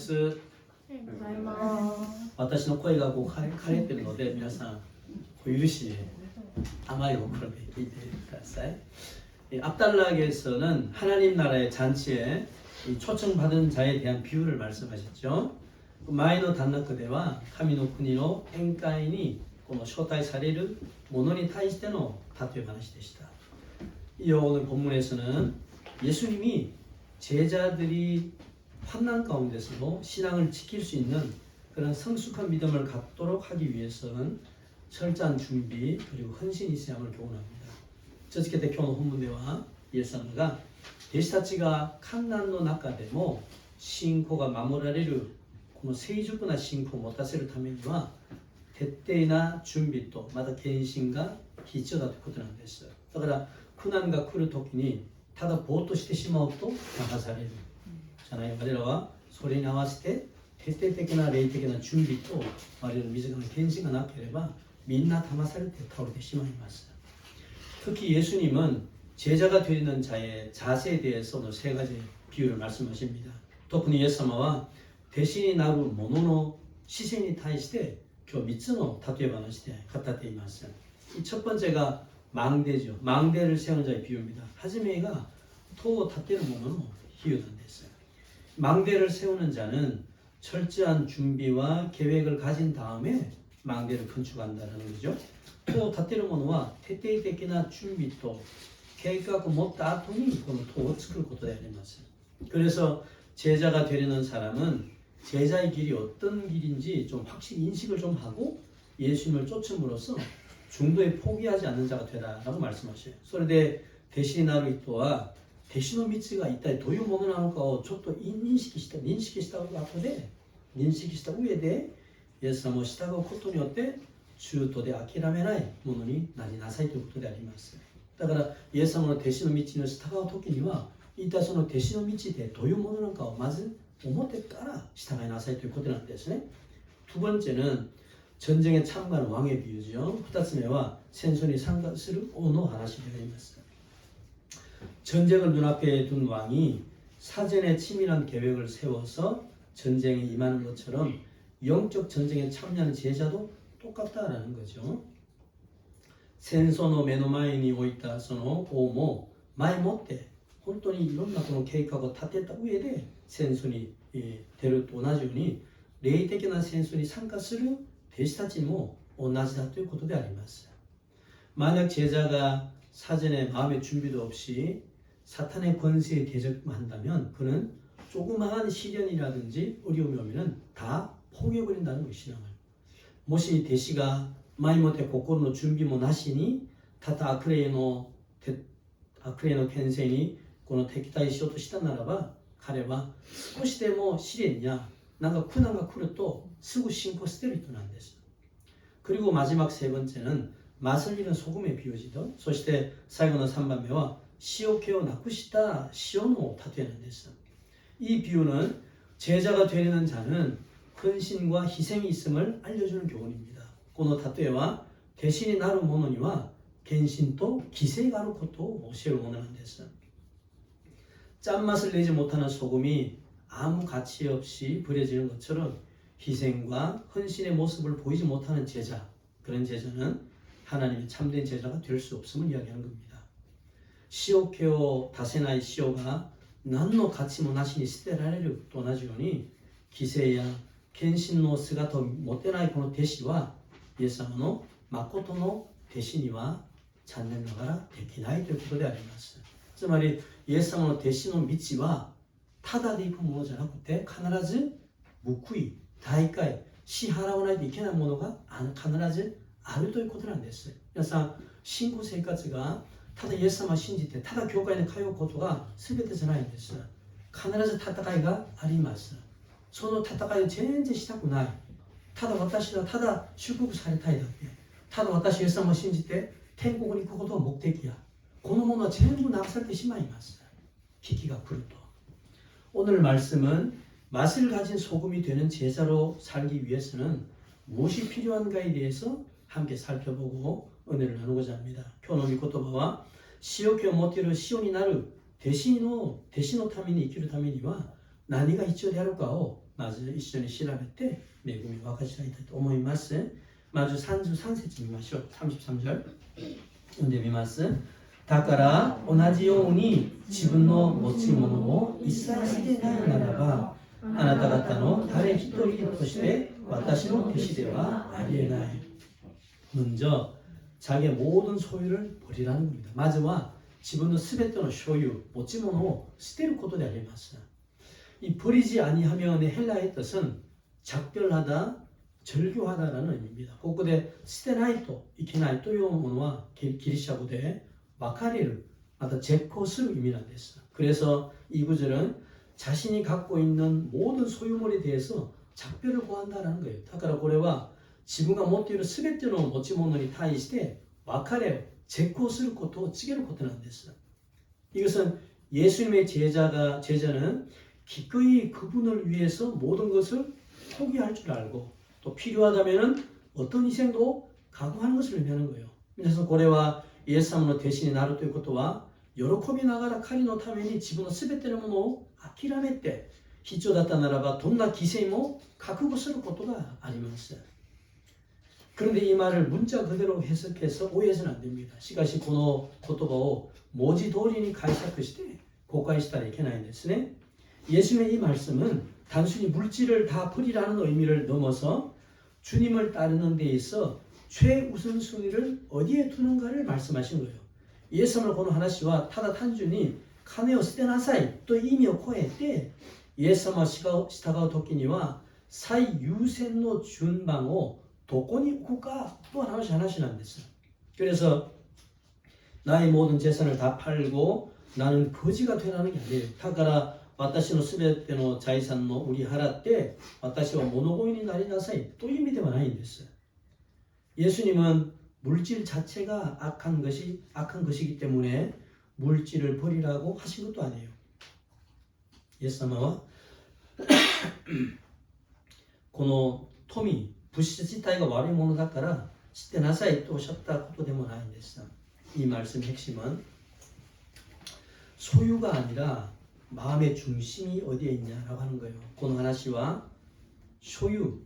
スございます。私の声がこう枯れてるので皆さんお許し甘い心で聞いてください. 압달락에서는 하나님 나라의 잔치에 이 초청받은 자에 대한 비유를 말씀하셨죠. 마이노 단나크데와 카미노 쿠니노 엔카이니 この招待されるものに対しての例え話でした. 이 오늘 본문에서는 예수님이 제자들이 환난 가운데서도 신앙을 지킬 수 있는 그런 성숙한 믿음을 갖도록 하기 위해서는 철저한 준비 그리고 헌신이 있어야 함을 교훈합니다. 続けて今日の本文ではイエス様が弟子たちが患難の中でも信仰が守られるこの成熟な信仰を持たせるためには徹底な準備とまた献身が必要だということなんです。だから苦難が来るときにただぼーっとしてしまうと流されるじゃない。我らはそれに合わせて徹底的な霊的な準備と我々の自らの献身がなければみんな騙されて倒れてしまいます。 특히 예수님은 제자가 되는 자의 자세에 대해서 세 가지 비유를 말씀하십니다. 특히 예수님은 대신이 나루 모노노 시신이 타이시되 그 미츠노 타투에 반하시되 갖다 대이마스. 이 첫 번째가 망대죠. 망대를 세우는 자의 비유입니다. 하지메가 토 타테는 모노노 희유단됐어요. 망대를 세우는 자는 철저한 준비와 계획을 가진 다음에 망대를 건축한다는 거죠. 또 다테르 모노와徹底的な 준비 또 계획을 못다後に この塔を作ることであります. 그래서 제자가 되려는 사람은 제자의 길이 어떤 길인지 좀 확실히 인식을 좀 하고 예수님을 쫓음으로써 중도에 포기하지 않는 자가 되라라고 말씀하셔요. それで 대신이 나루 이토와 대신의 미치가 있다. 도유 모노なのかをちょっと認識した後で認識した上でイエス様を従うことによって中途で諦めないものになりなさいということであります。だからイエス様の弟子の道に従う時には一体その弟子の道でどういうものなのかをまず思ってから従いなさいということなんですね。두 번째는 전쟁에 참가하는 왕의 비유죠. 2つ目は戦争に参加する王の話であります。 전쟁을 눈앞에 둔 왕이 사전에 치밀한 계획을 세워서 전쟁에 임하는 것처럼 영적 전쟁에 참여하는 제자도 똑같다라는 거죠. 戦争の目の前に置いたその王も前もって本当にいろんなこの計画を立てた上で戦争に出ると同じように霊的な戦争に参加する弟子たちも同じだということであります。 만약 제자가 사전에 마음의 준비도 없이 사탄의 권세에 대적한다면 그는 조그마한 시련이라든지 어려움이 오면 다 포기해버린다는 것이 신앙을. もし弟子が前もって心の準備もなしにただ悪霊の権勢にこの敵対しようとしたならば彼は少しでも試練やなんか苦難が来るとすぐ信仰捨てる人なんです。 그리고 마지막 세 번째는 맛을 잃은 소금의 비유지도. そして最後の3番目は塩気をなくした塩の例えなんです。 이 비유는 제자가 되려는 자는 헌신과 희생이 있음을 알려주는 교훈입니다. この例えは弟子になる者には献身と犠牲があることを教えるものなんです。 짠맛을 내지 못하는 소금이 아무 가치 없이 버려지는 것처럼 희생과 헌신의 모습을 보이지 못하는 제자, 그런 제자는 하나님의 참된 제자가 될 수 없음을 이야기하는 겁니다. 塩気を出せない塩が何の価値もなしに捨てられると同じように犠牲や献身の姿を持てないこの弟子はイエス様の誠の弟子には残念ながらできないということであります。つまりイエス様の弟子の道はただで行くものじゃなくて必ず報い、代替、支払わないといけないものが必ずあるということなんです。皆さん、信仰生活がただイエス様を信じてただ教会に通うことが全てじゃないんです。必ず戦いがあります。その戦いを全然したくない。ただ私はただ祝福されたいだけ。ただ私イエス様を信じて天国に行くことが目的や。このものは全部流されてしまいます。危機が来ると。 오늘 말씀은 맛을 가진 소금이 되는 제자로 살기 위해서는 무엇이 필요한가에 대해서 함께 살펴보고 은혜를 나누고자 합니다. 今日の御言葉は塩気を持っている塩になる弟子のために生きるためには何が必要であるかをまず一緒に調べて恵みを分かち合いたいと思います。まず33節見ましょう。33절読んでみます。だから同じように自分の持ち物を一切捨てないならばあなた方の誰一人として私の弟子ではありえない。 먼저 자기의 모든 소유를 버리라는 겁니다. 마지막 지분의 全ての所有, 모찌모노 捨てることであります. 이 버리지 아니하면의 헬라의 뜻은 작별하다, 절교하다라는 의미입니다. ここで捨てないといけないというものはギリシャ語で別れる, 마다 제코스를 의미하는 데서. 그래서 이 구절은 자신이 갖고 있는 모든 소유물에 대해서 작별을 구한다는 거예요. だからこれは自分が持っているすべての持ち物に対して別れを絶交することを告げることなんです. 이것은 예수님의 제자는 기꺼이 그분을 위해서 모든 것을 포기할 줄 알고 또 필요하다면 어떤 희생도 각오하는 것을 의미하는 거예요. 그래서 これはイエス様の弟子になるということは喜びながら彼のために自分のすべてのものを諦めて必要だったならばどんな犠牲も覚悟することがあります. 그런데 이 말을 문자 그대로 해석해서 오해해서는 안 됩니다. しかしこの言葉を文字通りに解釈して誤解したらいけないんですね. 예수님의 이 말씀은 단순히 물질을 다 버리라는 의미를 넘어서 주님을 따르는 데 있어 최우선순위를 어디에 두는가를 말씀하신 거예요. イエス様のこの話はただ単純に金を捨てなさいという意味を超えてイエス様を従う時には最優先の順番をどこに置くかという話なんです. 그래서 나의 모든 재산을 다 팔고 나는 거지가 되라는 게 아니에요. だから私のすべての財産を売り払って私は物乞いになりなさいという意味ではないんです. 예수님은 물질 자체가 악한 것이기 때문에 물질을 버리라고 하신 것도 아니에요. イエス様はこの富物質自体が悪いものだから捨てなさいとおっしゃったことでもないんです. 이 말씀의 핵심은 소유가 아니라 마음의 중심이 어디에 있냐라고 하는 거예요. この話は所有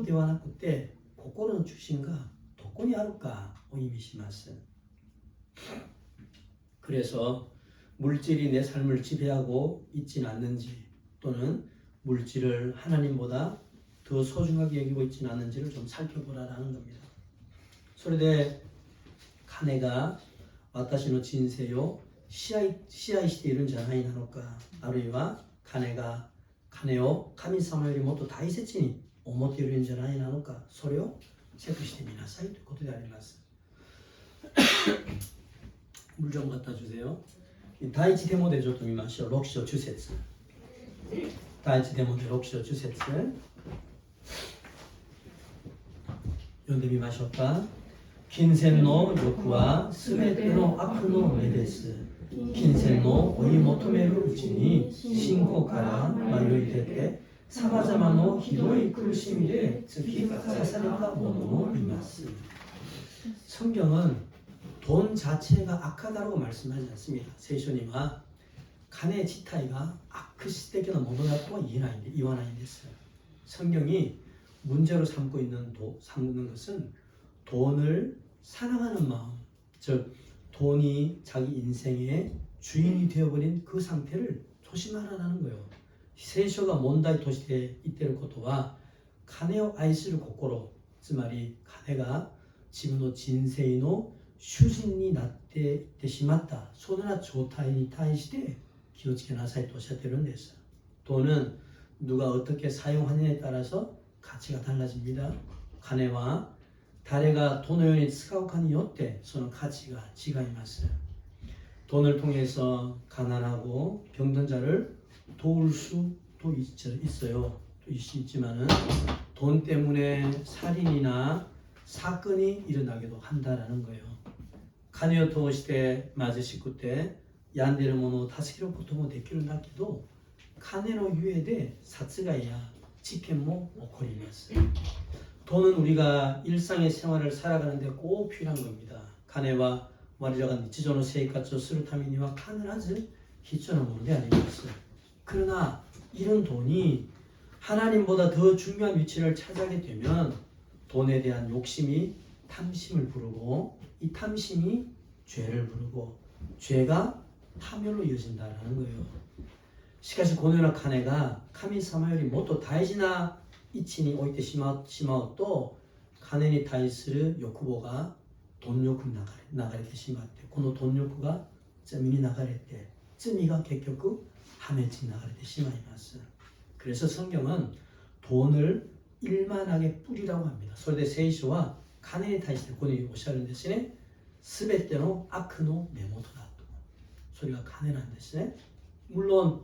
ではなくて心の中心がどこにあるかを意味します. 그래서 물질이 내 삶을 지배하고 있지는 않는지 또는 물질을 하나님보다 더 소중하게 여기고 있지는 않는지를 좀 살펴보라라는 겁니다. それで金が私の人生を支配しているんじゃないなのかあるいは金を神様よりもっと大切に思っているんじゃないなのかそれをチェックしてみなさいということであります. 물 좀 갖다 주세요. 第一テモデちょっと見ましょう。6章10節第一テモデ6章10節読んでみましょうか。金銭の欲はすべての悪の目です。金銭の追い求めるうちに信仰から迷い出てさまざまなひどい苦しみで突き刺された者もいます. 성경은 돈 자체가 악하다고 말씀하지 않습니다.聖書には 金自体が悪質的なものだとは言わないんです. 성경이 문제로 삼고 있는 것은 돈을 사랑하는 마음, 즉 돈이 자기 인생의 주인이 되어버린 그 상태를 조심하라는 거예요. 聖書が問題として言っていることは金を愛する心つまり金が自分の人生の主人になっていってしまったそのような状態に対して気をつけなさいとおっしゃっているんです. 돈은 누가 어떻게 사용하느냐에 따라서 가치가 달라집니다. 金は誰がどのように使うかによってその価値が違います. 돈을 통해서 가난하고 병든 자를 도울 수도 있어요. 있지만은 돈 때문에 살인이나 사건이 일어나기도 한다라는 거예요. 金を通して貧しくて病んでいる者を助けることもできるんだけど金のゆえで殺害や事件も起こります. 돈은 우리가 일상의 생활을 살아가는데 꼭 필요한 겁니다. 金は我らが日常の生活をするためには必ず必要なものであります. 그러나 이런 돈이 하나님보다 더 중요한 위치를 차지하게 되면 돈에 대한 욕심이 탐심을 부르고 이 탐심이 죄를 부르고 죄가 파멸로 이어진다라는 거예요. しかしこのような金が神様よりもっと大事な位置に置いてしまうと金に対する欲望が貪欲に流れてしまってこの貪欲が罪に流れて罪が結局破滅に流れてしまいます。 그래서 성경은 돈을 일만하게 뿌리라고 합니다. それで聖書は金に対してこのようにおっしゃるんですね。すべての悪の根元だと。それが金なんですね。 물론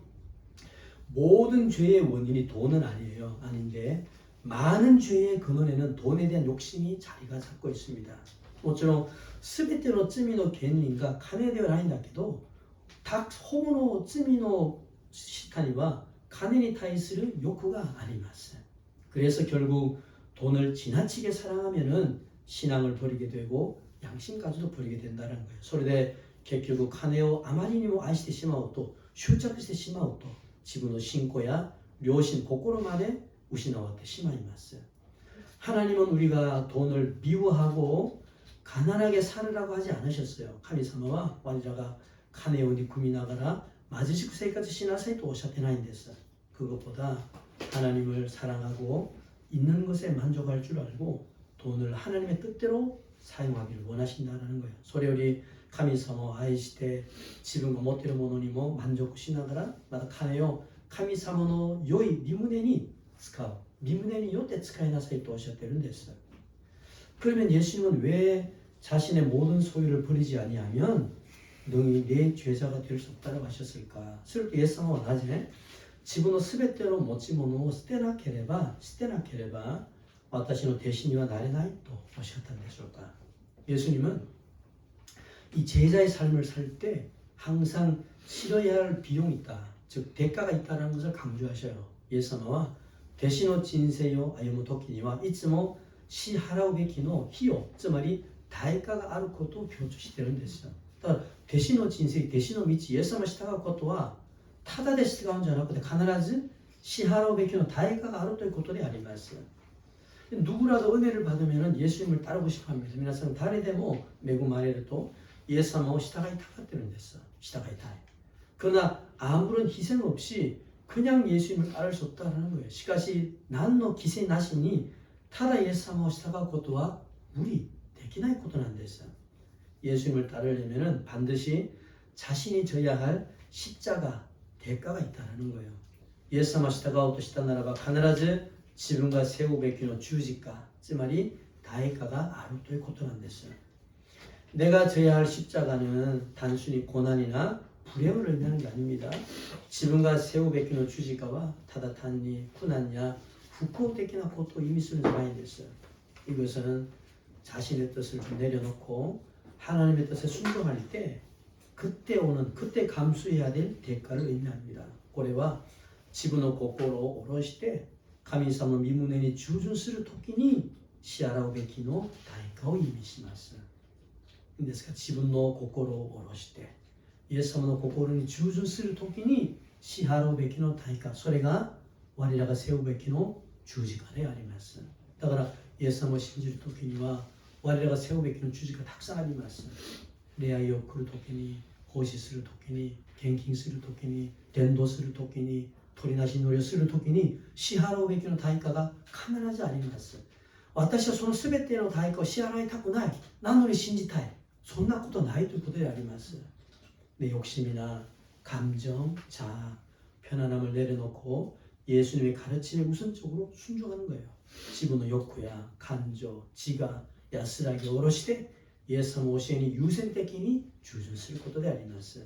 모든 죄의 원인이 돈은 아니에요. 아닌데 많은 죄의 근원에는 돈에 대한 욕심이 자리가 잡고 있습니다. もちろん全ての罪の原因が金ではないんだけど、ほぼの罪の下には金に対する欲があります。 그래서 결국 돈을 지나치게 사랑하면은 신앙을 버리게 되고 양심까지도 버리게 된다는 거예요. それで結局金をあまりにも愛してしまうと執着してしまうと自分の信仰や良心、心まで失わってしまいます。 하나님은 우리가 돈을 미워하고 가난하게 살으라고 하지 않으셨어요. 神様は我らが金を憎みながら貧しく生活しなさいとおっしゃってないんです。 그것보다 하나님을 사랑하고 있는 것에 만족할 줄 알고 돈을 하나님의 뜻대로 사용하기를 원하신다는 거예요. それより神様を愛して自分が持っているものにも満足しながらまた金を神様の良い身旨に使う身旨によって使いなさいとおっしゃってるんです。 그러면 예수님은 왜 자신의 모든 소유를 버리지 아니하면 너희 내 죄자가 될 수 없다고 하셨을까? するとイエス様はなぜ自分のすべての持ち物を捨てなければ私の弟子にはなれないとおっしゃったんでしょうか。 예수님은 이 제자의 삶을 살 때 항상 치러야 할 비용이 있다, 즉 대가가 있다는 것을 강조하셔요. イエス様は弟子の人生を歩む時にはいつも支払うべきの費用、つまり代価があることを強調しているんですよ。だから弟子の人生、弟子の道、イエス様に従うことはただで従うんじゃなくて必ず支払うべきの代価があるということであります。 누구라도 은혜를 받으면 예수님을 따르고 싶어 합니다. 皆さん誰でも恵まれるとイエス様を従いたがってるんです。従いたい。 그러나 아무런 희생 없이 그냥 예수님을 따를 수 없다는 거예요. しかし何の犠牲なしにただイエス様を従うことは無理できないことなんです。 예수님을 따르려면 반드시 자신이 져야 할 십자가, 대가가 있다는 거예요. イエス様を従おうとしたならば必ず自分が背負うべきの十字架、つまり代価があるということなんです。 내가 져야 할 십자가는 단순히 고난이나 불행을 의미하는 게 아닙니다. 自分が背負うべきの十字架はただ単に苦難や不幸的なことを意味するんじゃないんです。 이것은 자신의 뜻을 내려놓고 하나님의 뜻에 순종할 때 그때 감수해야 될 대가를 의미합니다. これは自分の心を下ろして神様の身旨に従順するときに支払うべきの代価を意味します。ですから自分の心を下ろしてイエス様の心に従順するときに支払うべきの代価、それが我らが背負うべきの十字架であります。だからイエス様を信じるときには我らが背負うべきの十字架たくさんあります。恋愛を送るときに、奉仕するときに、献金するときに、伝道するときに、取りなし乗りをするときに支払うべきの対価が必ずあります。私はその全ての対価を支払いたくない、なのに信じたい、そんなことないということであります。내 욕심이나 감정, 자아, 편안함을 내려놓고 예수님의 가르침에 우선적으로 순종하는 거예요. 지분의 욕구야, 감정, 지가, 야스라기 어르시되 예수様教えに優先的に従順することであります。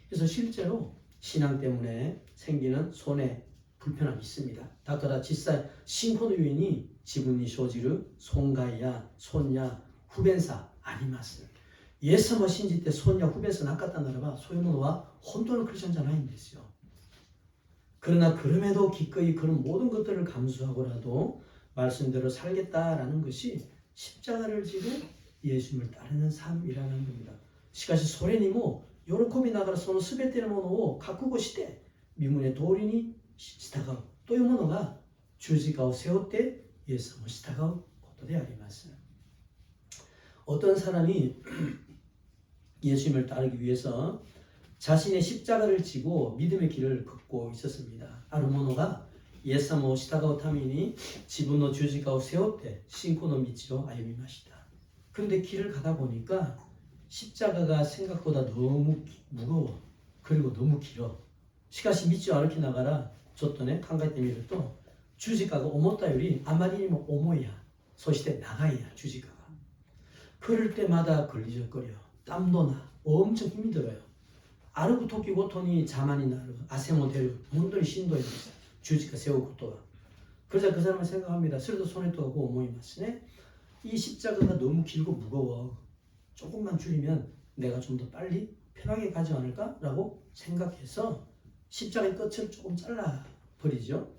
그래서 실제로 신앙 때문에 생기는 손해, 불편함이 있습니다. だから実際信仰のゆえに自分に生じる損害や損や不便さあります。 イエス様を信じて損や不便さなかったならばそういうものは本当のクリスチャンじゃないんですよ。 그러나 그럼에도 기꺼이 그런 모든 것들을 감수하고라도 말씀대로 살겠다라는 것이 십자가를 지고 예수님을 따르는 삶이라는 겁니다. しかしそれにも喜びながらその全てのものを覚悟して身旨通りに従うというものが十字架を背負ってイエス様を従うことであります。 어떤 사람이 예수님을 따르기 위해서 자신의 십자가를 지고 믿음의 길을 걷고 있었습니다.ある者がイエス様を従うために自分の十字架を背負って信仰の道を歩みました。 그런데 길을 가다 보니까 십자가가 생각보다 너무 무거워. 그리고 너무 길어. しかし道を歩きながらちょっとね考えてみると十字架が思ったよりあまりにも重いや。そして長いや十字架が。 걸을 때마다 걸리적거려. 땀도 나. 엄청 힘이 들어요. 아르고 토끼 고토니 자만이 나르. 아세모데르. 온돌이 신도에 주지가 세우고 고토가. 그러자 그 사람은 생각합니다. 스르도 손에 또 하고 오모이마스네. 이 십자가가 너무 길고 무거워. 조금만 줄이면 내가 좀 더 빨리 편하게 가지 않을까? 라고 생각해서 십자가의 끝을 조금 잘라 버리죠.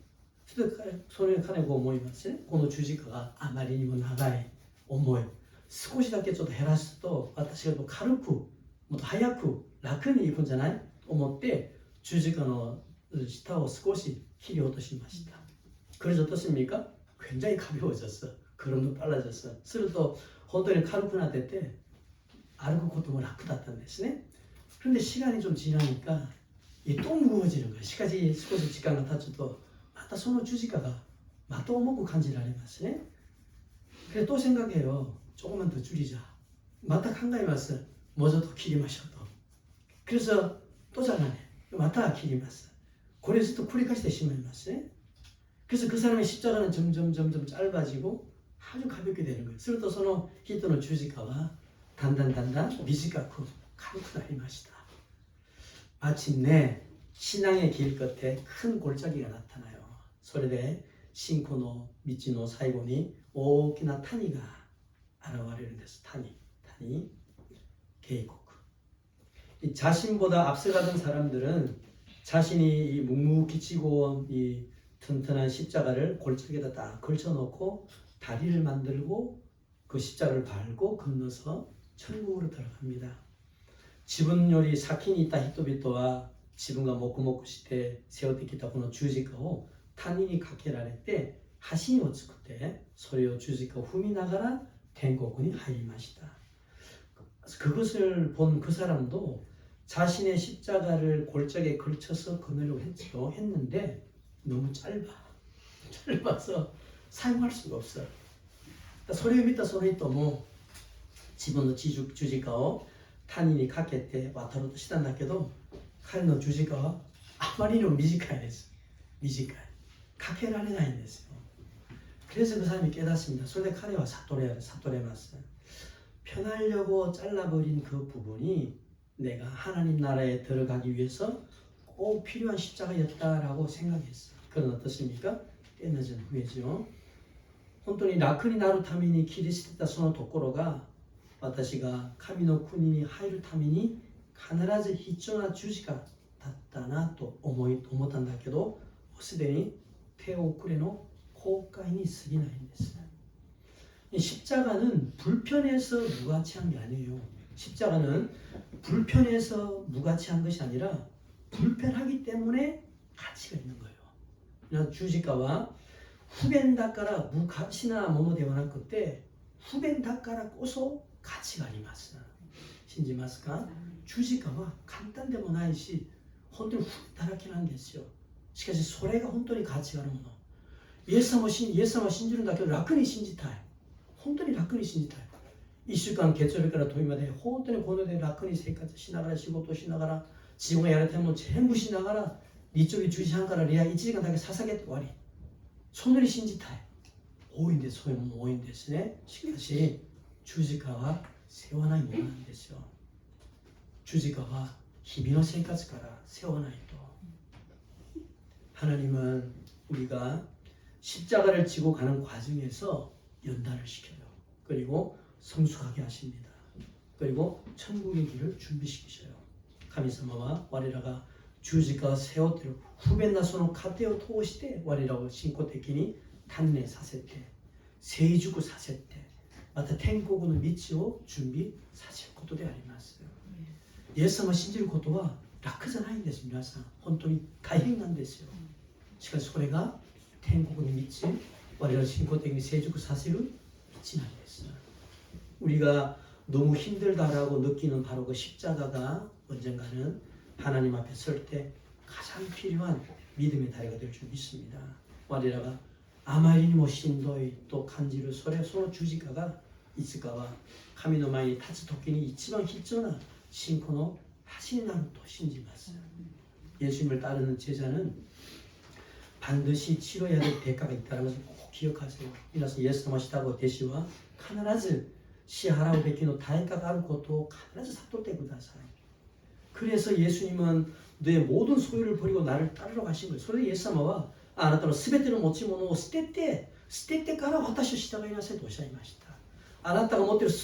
손에 카네고 오모이마스네. 고노 주지가가 아마리니모 나가에 오모이. 少しだけちょっと減らすと私が軽くもっと早く楽にいくんじゃないと思って十字架の下を少し切り落としました。 그래서 어떻습니까? 굉장히 가벼워졌어. 걸음도 빨라졌어. すると本当に軽くなってて歩くことも楽だったんですね。 그런데 시간이 좀 지나니까 또 무거워지는 거예요. 시간이少し時間が経つとまたその十字架がまた重く感じられますね。 그래서 또 생각해요. 조금만 더 줄이자. 마타考えます. 먼저 더 길이마셔 또. 그래서 또 잘라내. 마타 길이마스. 그래서 또繰り返して しまいます. 그래서 그 사람의 십자가는 점점 짧아지고 아주 가볍게 되는 거예요. するとその人の十字架はだんだん短く軽くなりました. 마침내 신앙의 길 끝에 큰 골짜기가 나타나요. それで信仰の道の最後に大きな谷が現れるんです.谷, 계곡. 자신보다 앞서가던 사람들은 자신이 이 묵묵히 지고 온 이 튼튼한 십자가를 골짜기에다 딱 걸쳐놓고 다리를 만들고 그 십자가를 밟고 건너서 천국으로 들어갑니다. 지분 요리 사킨이 있다 히토비토와 지분가 먹고 시대 세워때 기타この十字架を谷にかけられて橋を作ってそれを十字架を踏みながら 天国に入りました. 그것을 본 그 사람도 자신의 십자가를 골짜기에 걸쳐서 건너려고 했는데 너무 짧아서 사용할 수가 없어요. それを見たその人も自分の十字架を谷にかけて渡ろうとしたんだけど彼の十字架はあまりにも短いです。短い。かけられないんですよ. 그래서 그 사람이 깨닫습니다. それで彼は悟れます. 편하려고 잘라버린 그 부분이 내가 하나님 나라에 들어가기 위해서 꼭 필요한 십자가였다라고 생각했어. 그건 어떻습니까? 깨어진 후에죠. 本当に楽になるために切り捨てたそのところが私が神の国に入るために必ず必要な十字架だったなと思ったんだけどすでに手遅れの後悔に過ぎないんです. 이 십자가는 불편해서 무가치한 게 아니에요. 십자가는 불편해서 무가치한 것이 아니라 불편하기 때문에 가치가 있는 거예요. 그래서 주지가와 不便だから無価値なものではなくて不便だからこそ価値があります。信じますか？十字架は簡単でもないし本当に不だらけなんですよ。しかしそれが本当に価値があるもの。イエス様を信じるんだけど楽に信じたい。本当に楽に信じたい。1週間月曜日から土曜日まで本当にこの世で楽に生活しながら仕事をしながら自分がやりたいもの全部しながら日曜日10時半からリハ1時間だけ捧げて終わり。そんなに信じたい。多いんです。そういうもの多いんですね。しかし十字架は背負わないものなんですよ。十字架は日々の生活から背負わないと. 하나님은 우리가 십자가를 지고 가는 과정에서 연단을 시켜요. 그리고 성숙하게 하십니다. 그리고 천국의 길을 준비시키셔요. 神様は我らが十字架を背負っている不便なその過程を通して我らを信仰的に鍛錬させて成熟させてまた天国の道を準備させることであります。イエス様を信じることは楽じゃないんです。皆さん本当に大変なんですよ。しかしそれが天国に 믿지 我々信仰的に成熟させる道なんです。 우리가 너무 힘들다라고 느끼는 바로 그 십자가가 언젠가는 하나님 앞에 설 때 가장 필요한 믿음의 다리가 될 줄 믿습니다. 我らがあまりにもしんどいと感じるその十字架がいつかは神の前に立つ時に一番必要な信仰の橋になると信じます。 예수님을 따르는 제자는 반드시 치러야 될 대가가 있다는 것을 꼭 기억하세요. 이라서 예수님을 시다고 대시와 必ず支払うべきの対価があることを必ず悟ってください. 그래서 예수님은 내 모든 소유를 버리고 나를 따르러 가신 거예요. それで 예수님은 あなたのすべての持ち物を捨ててから私を従いなさいとおっしゃいました。あなたが持っている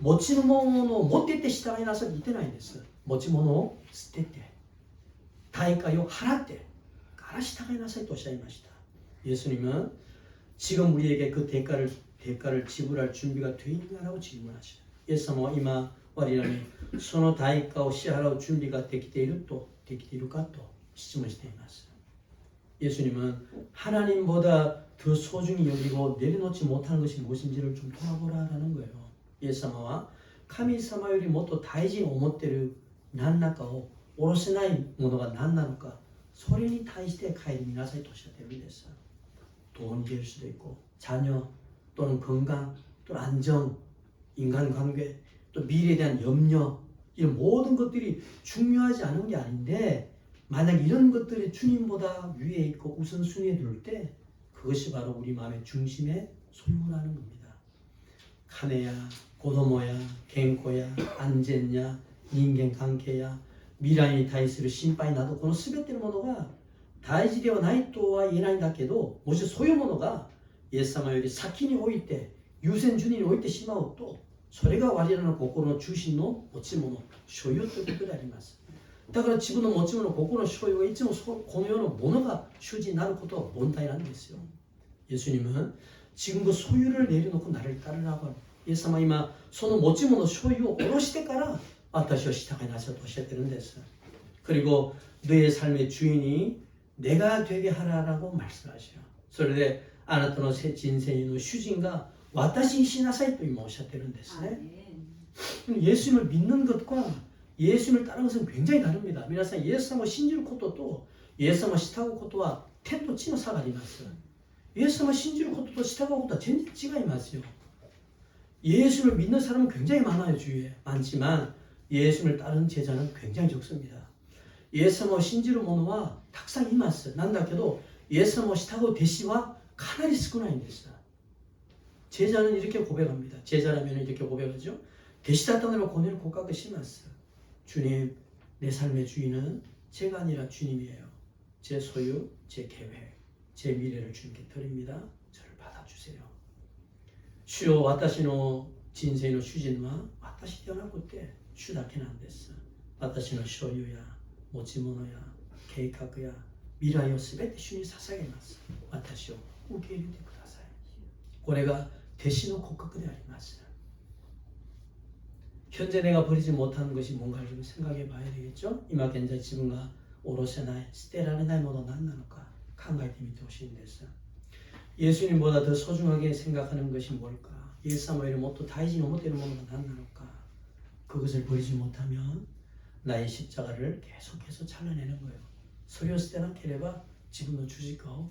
持ち物を持っていって従いなさいと言ってないんです。持ち物を捨てて対価を払ってから従いなさいとおっしゃいました。 예수님은 지금 우리에게 그 대가를 지불할 준비가 돼 있냐라고 질문하시죠. 예수님은 이마 와리라니 その対価を支払う準備ができているかと質問しています. 예수님은 하나님보다 더 소중히 여기고 내려놓지 못하는 것이 무엇인지를 좀 돌아보라라는 거예요. 예수님은 神様よりもっと大事に思っている何らかを下ろせないものが何なのかそれに対して顧みなさいとおっしゃっているんです. 돈이 될 수도 있고 자녀 또는 건강 또는 안정 인간관계 또 미래에 대한 염려 이런 모든 것들이 중요하지 않은 게 아닌데 만약 이런 것들이 주님보다 위에 있고 우선순위에 둘 때 그것이 바로 우리 마음의 중심에 소유하는 겁니다. 카네야, 고도모야, 갱코야, 안전야, 인간관계야, 미래에対する心配などこの全てのものが大事ではないとは言えないんだけどもしそういうものがイエス様より先に置いて優先順位に置いてしまうとそれが我らの心の中心の持ち物所有ということであります。だから自分の持ち物心の所有がいつもこの世のものが主人になることは問題なんですよ. 예수님은 지금 그 소유를 내려놓고 나를 따르라고 합니다. 예수님은今その持ち物所有を下ろしてから私を従いなさいとおっしゃってるんです. 그리고 너의 삶의 주인이 내가 되게 하라라고 말씀하셔요. それであなたの人生の主人が私にしなさいと今おっしゃってるんですね. 예수님을 믿는 것과 예수님을 따르는 것은 굉장히 다릅니다. 皆さん 예수님을 信じることと 예수님을 従うことは天と地の差があります. 예수님을 信じることと従うことは全然違いますよ. 예수님을 믿는 사람은 굉장히 많아요. 주위에 많지만 예수님을 따르는 제자는 굉장히 적습니다. 예수님을 信じる者はたくさんいます。なんだけど 예수님을 従う弟子はかなり少ないんです. 제자는 이렇게 고백합니다. 제자라면 이렇게 고백하죠. 弟子だったならこのように告白します. 주님, 내 삶의 주인은 제가 아니라 주님이에요. 제 소유, 제 계획, 제 미래를 주님께 드립니다. 저를 받아주세요. 주여, 私の人生の主人は私ではなくて主だけなんです。私の所有や持ち物や計画や未来をすべて主に捧げます。私を受け入れてください。これが弟子の告白であります. 현재 내가 버리지 못하는 것이 뭔가를 좀 생각해 봐야 되겠죠?今現在自分が下ろせない捨てられないものは何なのか考えてみてほしいんです. 예수님보다 더 소중하게 생각하는 것이 뭘까? 예수님을もっと大事に思っているものが何なのか? 그것을 버리지 못하면 나의 십자가를 계속해서 잘라내는 거예요. それを捨てなければ自分の十字架を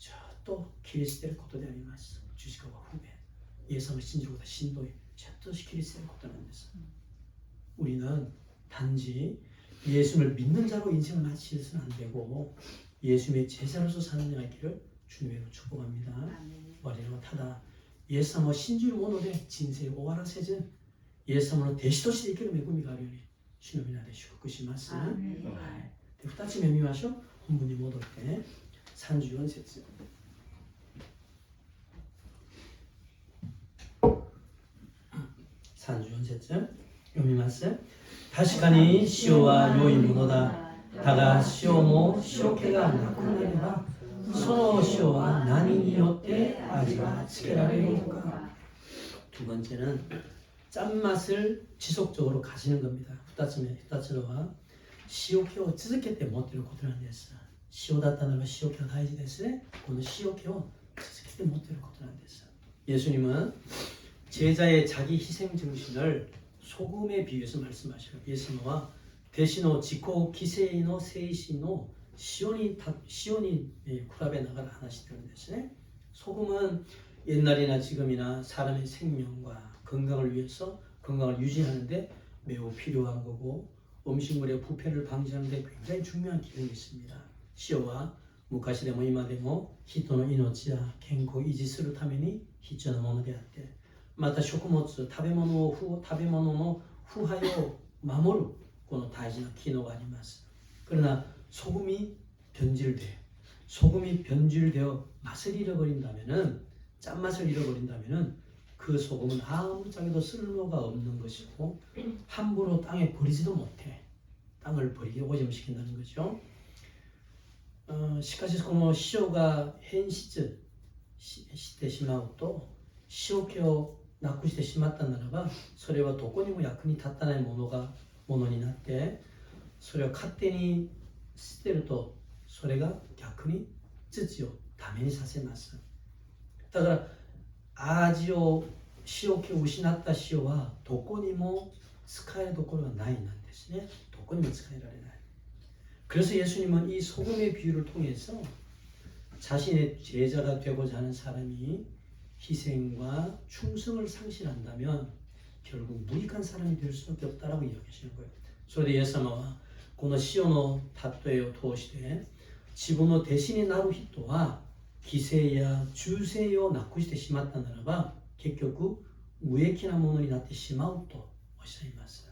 ずっと切り捨てることであります. 十字架は不便. 예수님을 信じることはしんどい. 또切り捨てることなんです. 우리는 단지 예수님을 믿는 자로 인생을 마치서는 안 되고 예수님의 제자로서 사는 자가 있기를 주님으로 축복합니다. 우리는 타다 예수님을 信じる者で人生を終わらせずイエス様の弟子として生きる恵みがあるように主の皆で祝福します。はい。で、2つ目見ましょう。本文に戻って34節。34節読みます。確かに塩は良いものだ。だが塩も塩気がなくなればその塩は何によって味がつけられるのか。두 번째는 짠맛을 지속적으로 가지는 겁니다. 2つ目は塩気を続けて持っていることなんです.塩だったならば塩気が大事ですね。この塩気を続けて持っていることなんです。 예수님은 제자의 자기 희생 정신을 소금에 비유해서 말씀하셔요. 예수님과 대신호 지코 기세이노 세이시노 시온이 쿠라베 나가라 하나시되는 대신에 소금은 옛날이나 지금이나 사람의 생명과 건강을 위해서 건강을 유지하는데 매우 필요한 거고 음식물의 부패를 방지하는 데 굉장히 중요한 기능이 있습니다. 시오와昔でも今でも人の命や健康を維持するために必要なものであって、また食物、食べ物の腐敗を守るこの大事な機能があります。 그러나 소금이 변질되어 맛을 잃어버린다면은 짠맛을 잃어버린다면은 그 소금은 아무짝에도 쓸모가 없는 것이고 함부로 땅에 버리지도 못해. 땅을 버리게 오염시킨다는 거죠. しかしこの塩が変質してしまうと塩気をなくしてしまったならばそれはどこにも役に立たないものになってそれを勝手に捨てるとそれが逆に土をダメにさせます。だから味を塩気を失った塩はどこにも使えるところがないなんですね。どこにも使えられない。 그래서 예수님은 이 소금의 비유를 통해서 자신의 제자가 되고자 하는 사람이 희생과 충성을 상실한다면 결국 무익한 사람이 될 수밖에 없다라고 이야기하시는 거예요. それでイエス様はこの塩の例えを通して自分の弟子になる人は犠牲や忠誠をなくしてしまったならば結局無益なものになってしまうとおっしゃいます。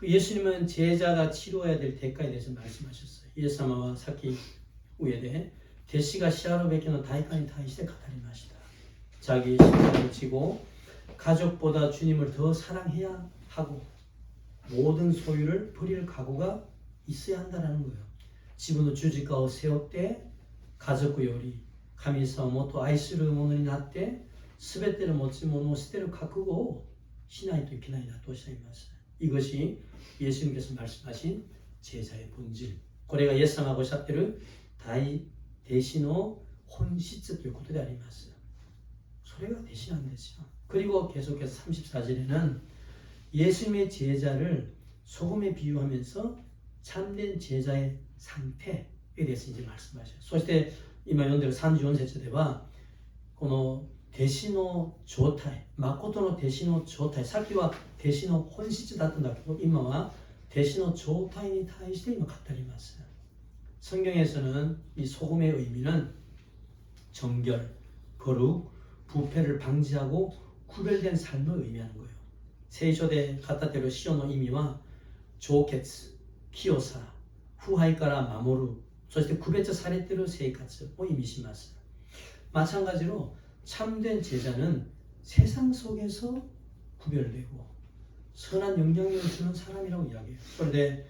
예수님은 제자가 치러야 될 대가에 대해서 말씀하셨어요. 예수님은 사키 우에대 대시가 시아로 베끼는 다이카니 타이시대 가타리마시다. 자기 십자가를 지고 가족보다 주님을 더 사랑해야 하고 모든 소유를 버릴 각오가 있어야 한다는 거예요. 지분의 주지가を背負って家族より神様をもっと愛するものになって全ての持ち物を捨てる覚悟をしないといけないなとおっしゃいます。 이것이 예수님께서 말씀하신 제자의 본질. これがイエス様がおっしゃっている大弟子の本質ということであります。それが弟子なんですよ。 그리고 계속해서 34절에는 예수님의 제자를 소금에 비유하면서 참된 제자의 상태에 대해서 이제 말씀하셔요. そして今読んでいる34節ではこの弟子の状態、誠の弟子の状態、さっきは弟子の本質だったんだけど今は弟子の状態に対して今語ります。 성경에서는 이 소금의 의미는 정결, 거룩, 부패를 방지하고 구별된 삶을 의미하는 거예요. 세이쇼데 가타테로 시오노 의미와 조케츠, 키요사, 후하이카라 마모루, そして区別されている生活を意味します。 마찬가지로 참된 제자는 세상 속에서 구별되고 선한 영향력을 주는 사람이라고 이야기해요. 그런데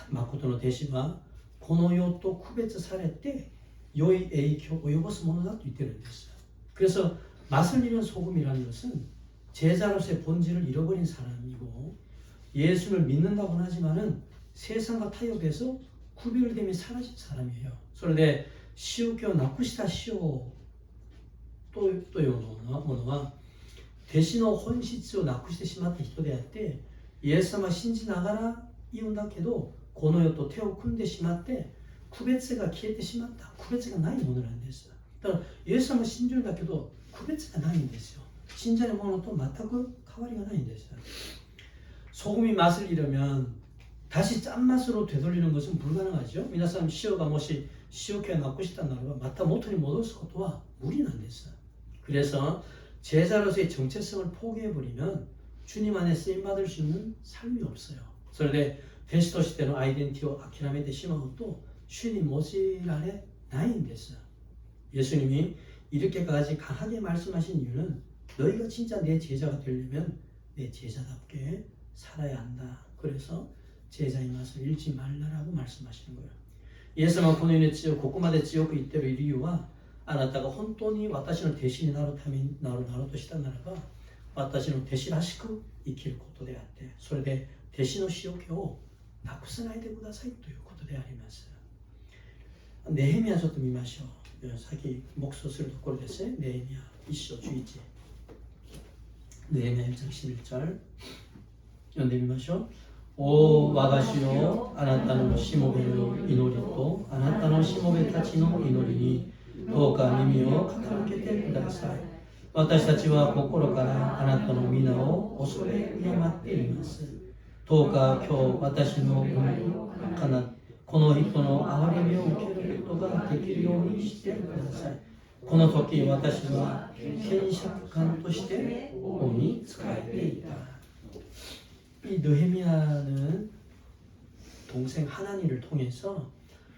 마코토의 대시가 この世と区別されて良い影響を及ぼすものだと言ってるんです。 그래서 맛을 잃은 소금이라는 것은 제자로서의 본질을 잃어버린 사람이고 예수를 믿는다고는 하지만은 세상과 타협해서 구별됨이 사라진 사람이에요. 그런데 시오케をなくした塩というものは弟子の本質をなくしてしまった人であってイエス様を信じながら言うんだけどこの世と手を組んでしまって区別が消えてしまった区別がないものなんです。だからイエス様を信じるんだけど区別がないんですよ。信じるものと全く変わりがないんです。 소금이 맛을 잃으면 다시 짠맛으로 되돌리는 것은 불가능하죠. 皆さん 塩がもし塩気をなくしたならばまた元に戻すことは無理なんです。 그래서 제자로서의 정체성을 포기해버리면 주님 안에 쓰임받을 수 있는 삶이 없어요. 그런데 弟子としてのアイデンティティを諦めてしまうと主に用いられないんです。 예수님이 이렇게까지 강하게 말씀하신 이유는 너희가 진짜 내 제자가 되려면 내 제자답게 살아야 한다. 그래서 제자의 맛을 잃지 말라라고 말씀하시는 거예요. イエス様はこの世にここまで強く言っている理由はあなたが本当に私の弟子になるためになろうとしたならば私の弟子らしく生きることであってそれで弟子の塩気をなくさないでくださいということであります。 네헤미야 저도 미마셔. 사기 목소스를 돋고 됐어요. 네헤미야 이쇼 주의지. 네헤미야 1장 11절. 연대 미마셔. 오 와가시오 아나타노 시모베노 이노리또 아나타노 시모베 타치노 이노리니 도우카 미미오 카타로케테 쿠다사이. 私たちは心からあなたの皆を恐れ敬っています。どうか今日私のかなこの人の憐れみを受けることができるようにしてください。この時私は検釈官としてここに仕えていた。이 느헤미야는 동생 하나니를 통해서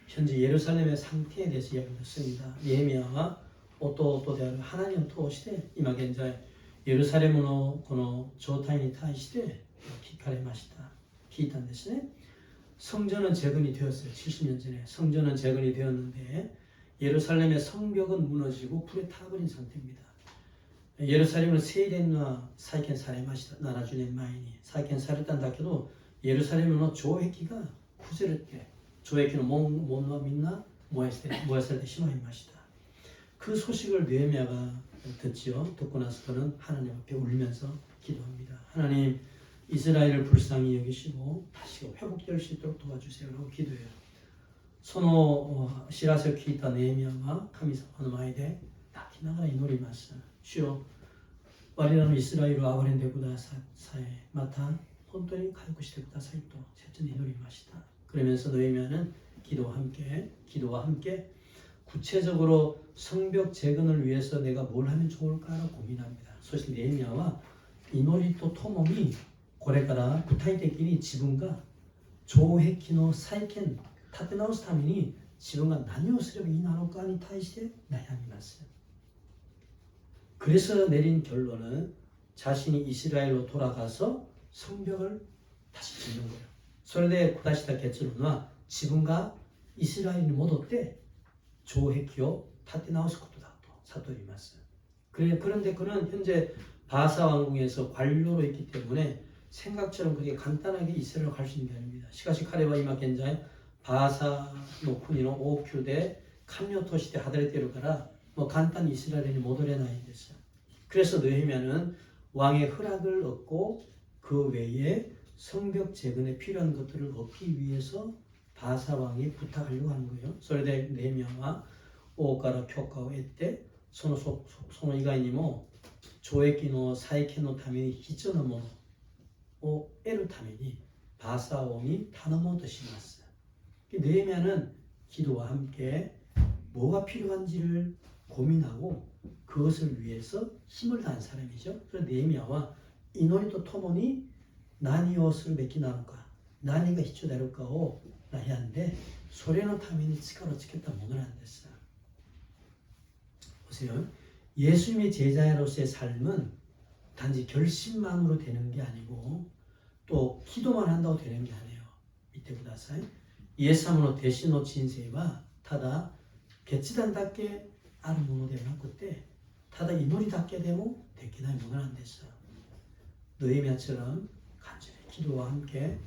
현재 예루살렘의 상태에 대해서 이야기를 했습니다. 느헤미야와 오또である 하나님を通して今現在예루살렘のこの状態に対して聞かれました。聞いたんですね。 성전은 재건이 되었어요. 70년 전에 성전은 재건이 되었는데 예루살렘의 성벽은 무너지고 불에 타버린 상태입니다. 예루살렘은 세이렌과 사이켄 사레마시다 나라주는 마이니 사이켄 사레탄 다케도 예루살렘은 조회기가 구제를때 조회기는 뭔가 믿나 모야살 때 심하게 마시다. 그 소식을 느헤미야가 듣지요. 듣고 나서 그는 하나님 앞에 울면서 기도합니다. 하나님 이스라엘을 불쌍히 여기시고 다시 회복될 수 있도록 도와주세요 라고 기도해요. その知らせを聞いたネヘミヤは神様の前で泣きながら祈りました。主よ、我らのイスラエルを憐れんでください。また本当に回復してくださいと切に祈りました。 그러면서 느헤미야는 기도와 함께 구체적으로 성벽 재건을 위해서 내가 뭘 하면 좋을까라고 고민합니다. 사실 느헤미야와 이노리 또 토mom이 これから具体的に自分が城壁の再建立て直すために自分が何をすればいいのかに対して悩みます。 그래서 내린 결론은 자신이 이스라엘로 돌아가서 성벽을 다시 짓는 거예요. それで下した結論は自分がイスラエルに戻って城壁を立て直すことだと悟ります。 그런데 그는 현재 바사 왕궁에서 관료로 있기 때문에 생각처럼 그렇게 간단하게 이스라엘로 갈 수 있는 게 아닙니다. しかし彼は今現在バーサの国の王宮で官僚として働いているから뭐 간단히 이스라엘에 못 오려나야 됐어요. 그래서 느헤미야는 왕의 허락을 얻고 그 외에 성벽 재건에 필요한 것들을 얻기 위해서 바사 왕이 부탁하려고 하는 거예요. それで 느헤미야와 王から許可を得てその以外にも懲役の再建のために必要なものを得るために바사 왕이頼もうとします. 느헤미야는 기도와 함께 뭐가 필요한지를 고민하고 그것을 위해서 힘을 다한 사람이죠. 그래서 느헤미야와 이노리とともに何をするべきなのか何が必要であるかを悩んでそれのために力をつけたものなんです. 보세요. 예수님의 제자로서의 삶은 단지 결심만으로 되는 게 아니고 또 기도만 한다고 되는 게 아니에요. 이때 보다사이. イエス様の弟子の人生はただ決断だけあるものではなくてただ祈りだけでもできないものなんです. 느헤미야처럼 간절히 기도와 함께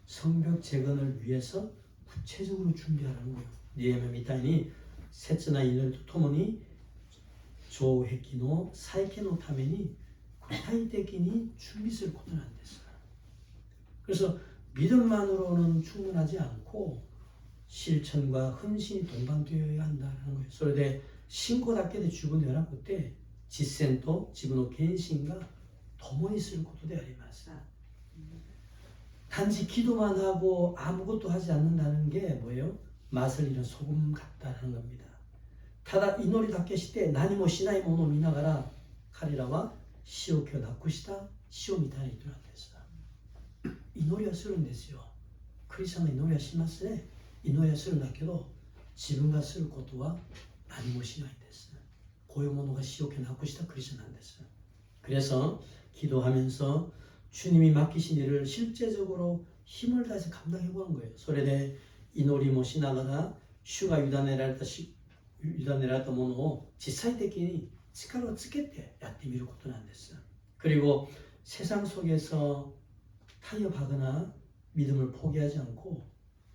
성벽 재건을 위해서 구체적으로 준비하라는 거예요. 느헤미야 みたいに切な祈りとともに城壁の再建のために具体的に準備することなんです. 그래서 믿음만으로는 충분하지 않고 실천과 헌신이 동반되어야 한다는 거예요. それで信仰だけで十分ではなくて実践と自分の献身が共にすることであります. 단지 기도만 하고 아무것도 하지 않는다는 게 뭐예요? 맛을 잃은 소금 같다는 겁니다. ただ祈りだけして何もしないものを見ながら彼らは塩気をなくした塩みたいな人なんです. 祈りはするんですよ。クリスチャンの祈りはしますね。祈りはするんだけど自分がすることは何もしないんです。こういうものが塩気をなくしたクリスチャンなんです. 그래서 기도하면서 주님이 맡기신 일을 실제적으로 힘을 다해서 감당해 보는 거예요. それで祈りもしながら主が委ねられたものを実際的に力をつけてやってみることなんです. 그리고 세상 속에서 타협하거나 믿음을 포기하지 않고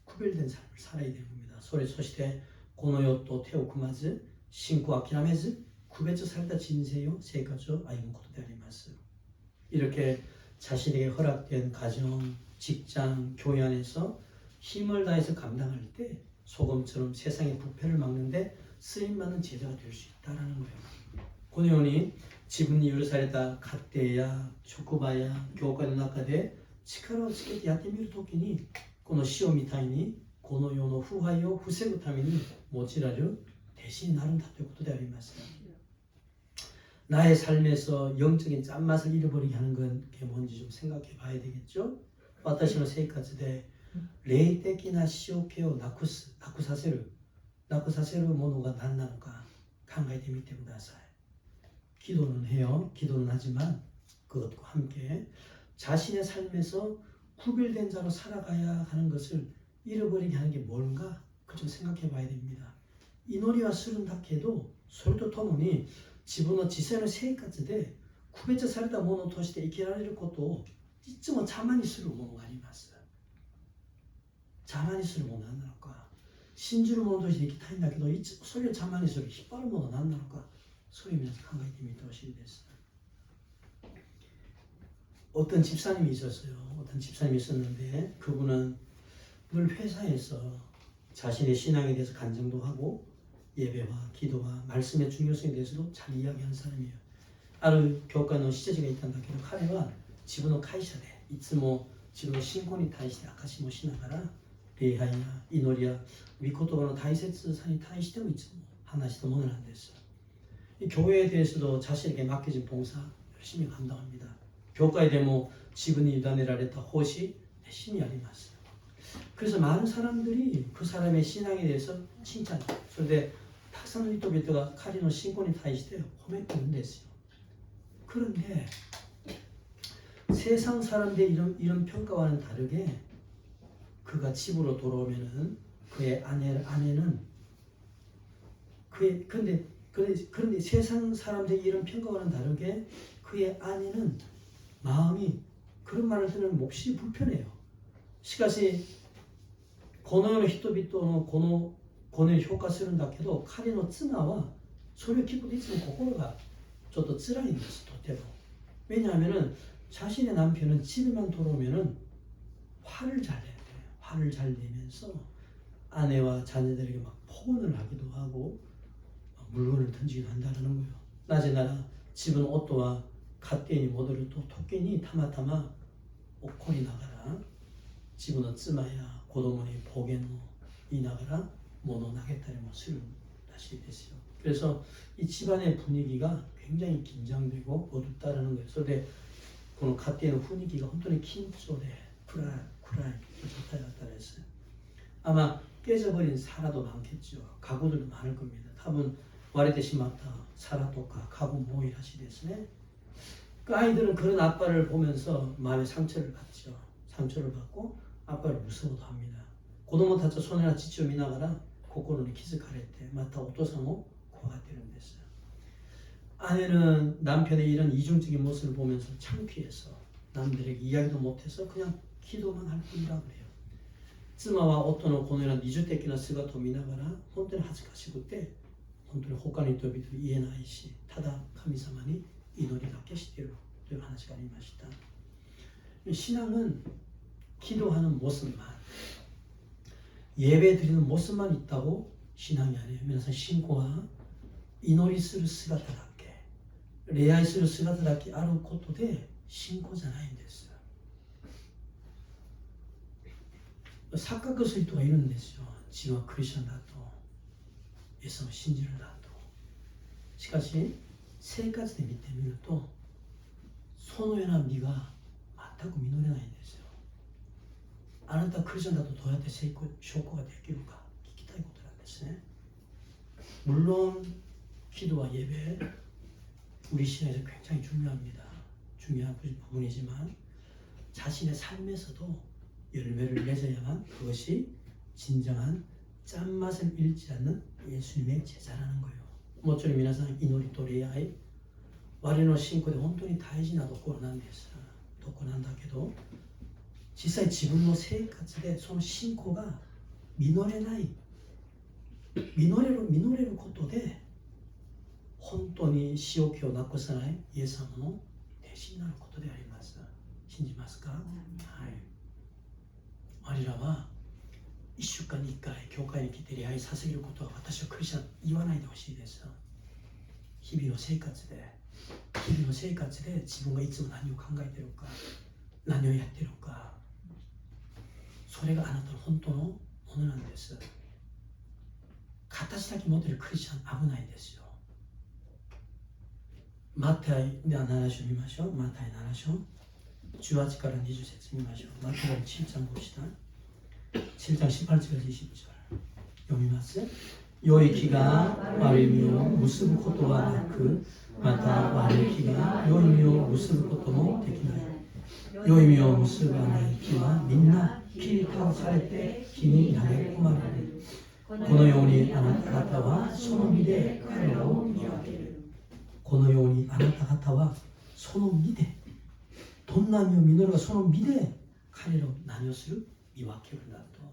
구별된 삶을 살아야 되는 겁니다. そしてこの世と手を組まず信仰を諦めず구별처 살다 진세요 세 가지 알는 것도 되어리마스. 이렇게 자신에게 허락된 가정, 직장, 교회 안에서 힘을 다해서 감당할 때 소금처럼 세상의 부패를 막는데 쓰임받는 제자가 될 수 있다는 거예요. 고네온이 지분이 유르사레다 갓데야, 쇼코바야, 교과의 나카데 치카로 스케티 야테미를 토끼니 고노 시오 미타이니 고노 요노 후하요 후세구 타미니 모치라류 대신 나름 다될 것도 되어리마스. 나의 삶에서 영적인 짠맛을 잃어버리게 하는 건 그게 뭔지 좀 생각해 봐야 되겠죠? 와타시노 세이카즈데 레이테키나 시오케오 나쿠사세르 모노가 난나노가考えてみてください. 기도는 해요. 기도는 하지만 그것과 함께 자신의 삶에서 구별된 자로 살아가야 하는 것을 잃어버리게 하는 게 뭔가 그 좀 생각해 봐야 됩니다. 이노리와 술은 다케도 소리도 토모니自分の実際の生活で区別されたものとして生きられることをいつも邪魔にするものがあります。邪魔にするものは何なのか、信じるものとして生きたいんだけどいつそれを邪魔にする引っ張るものは何なのか、そういう皆さん考えてみてほしいです。 어떤 집사님이 있었어요. 어떤 집사님이 있었는데 그분은 늘 회사에서 자신의 신앙에 대해서 간증도 하고 예배와 기도와 말씀의 중요성에 대해서도 잘 이야기하는 사람이에요. ある教会の施設がいたんだけど彼は自分の会社でいつも自分の信仰に対して証しもしながら礼拝や祈りや御言葉の大切さに対してもいつも話したものなんです。 이 교회에 대해서도 자신에게 맡겨진 봉사 열심히 감당합니다. 교회에 대모 지분이 유단해라랬다 호시 열심히 아리마스. 그래서 많은 사람들이 그 사람의 신앙에 대해서 칭찬해요. 그런데 탁상 리토비토가 카리노 신권이 타이시대 호맥되는 됐어요. 그런데 세상 사람들의 이런 평가와는 다르게 그가 집으로 돌아오면은 그의 아내는 그런데 세상 사람들의 이런 평가와는 다르게 그의 아내는 마음이 그런 말을 들으면 몹시 불편해요. しかしこの世の人々のこの世を評価するんだけど彼の妻はそれを聞くといつも心がちょっと辛いんです。とても。 왜냐하면은 자신의 남편은 집에만 돌아오면은 화를 잘 내요. 화를 잘 내면서 아내와 자녀들에게 막 폭언을 하기도 하고 물건을 던지기도 한다는 거예요. 나제나라 집은 옷도와 갓게니 모델을 또 토끼니 타마타마 오코니 나가라. 집은 쯔마야 고도모니 보겐노 이 나가라 모노 나겠다니 뭐 술을 다시 됐어요. 그래서 이 집안의 분위기가 굉장히 긴장되고 어둡다라는 거예요. 그런데 그 갓게는 분위기가 혼돈의 킨소레 쿠라이 좋다였다 했어요. 아마 깨져버린 사라도 많겠죠. 가구들도 많을 겁니다. 답은 와레데시마타 사라토카 가구 모이 하시데스네. 그 아이들은 그런 아빠를 보면서 마음의 상처를 받죠. 상처를 받고 아빠를 무서워도 합니다. 고도모 타쳐 손에나 지쳐 미나가라 고코로니 키즈카레테 마타 오토사모 고가되는 데서 아내는 남편의 이런 이중적인 모습을 보면서 창피해서 남들에게 이야기도 못해서 그냥 기도만 할 뿐이라 그래요. 妻は夫のこのような20的な姿を見ながら本当に恥ずかしくて本当に他の人々に言えないしただ神様に祈りだけしているという話がありました。 신앙은 기도하는 모습만 예배 드리는 모습만 있다고 신앙이 아니에요. 그래서 신고와 이노리する姿だけ礼拝する姿だけあることで信仰じゃないんです。 錯覚する人がいるんですよ。自分はクリスチャンだとイエスを信じるんだと。しかし生活で見てみるとそのような実が全く実れないんですよ。あなたはクリスチャンだとどうやって証拠ができるか聞きたいことなんですね。 물론 기도와 예배 우리 신앙에서 굉장히 중요합니다. 중요한 부분이지만 자신의 삶에서도 열매를 맺어야만 그것이 진정한 짠맛을 잃지 않는 예수님의 제자라는 거예요. 모쪼리皆さん祈りと礼拝我の信仰で本当に大事なところなんです。ところなんだけど実際自分の生活でその信仰が実れないミノレることで本当に仕置きをなくさないイエス様の弟子になることであります。信じますか？はい。我らは1週間に1回教会に来て礼拝させることは私はクリスチャン言わないでほしいです。日々の生活で自分がいつも何を考えているか、何をやっているか、それがあなたの本当のものなんです。形だけ持っているクリスチャン危ないんですよ。マタイ7章見ましょう。マタイ7章18から20節見ましょう。マタイ7장 봅시다. 7장 18절에서 20절読みます。良い木が悪い実を結ぶことはなく、また悪い木が良い実を結ぶこともできない。良い実を結ばない木はみんな切り倒されて火に投げ込まれる。このようにあなた方はその実で彼らを見分ける。このようにあなた方はその実で、どんな実を実るかその実で彼らを何をする？見分けるんだと。